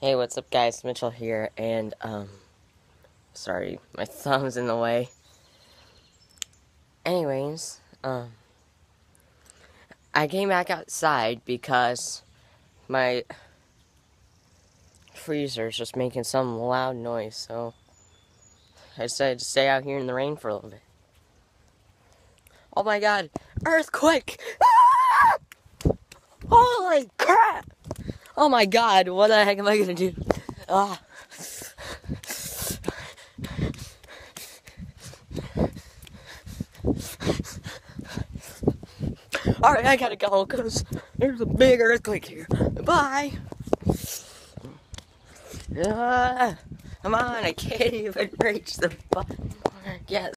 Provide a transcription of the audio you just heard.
Hey, what's up, guys? Mitchell here, and, sorry, my thumb's in the way. Anyways, I came back outside because my freezer's just making some loud noise, so I decided to stay out here in the rain for a little bit. Oh my god, earthquake! Ah! Holy crap! Oh my god, what the heck am I gonna do? Ah. Alright, I gotta go, because there's a big earthquake here. Bye! Come on, I can't even reach the button. Yes.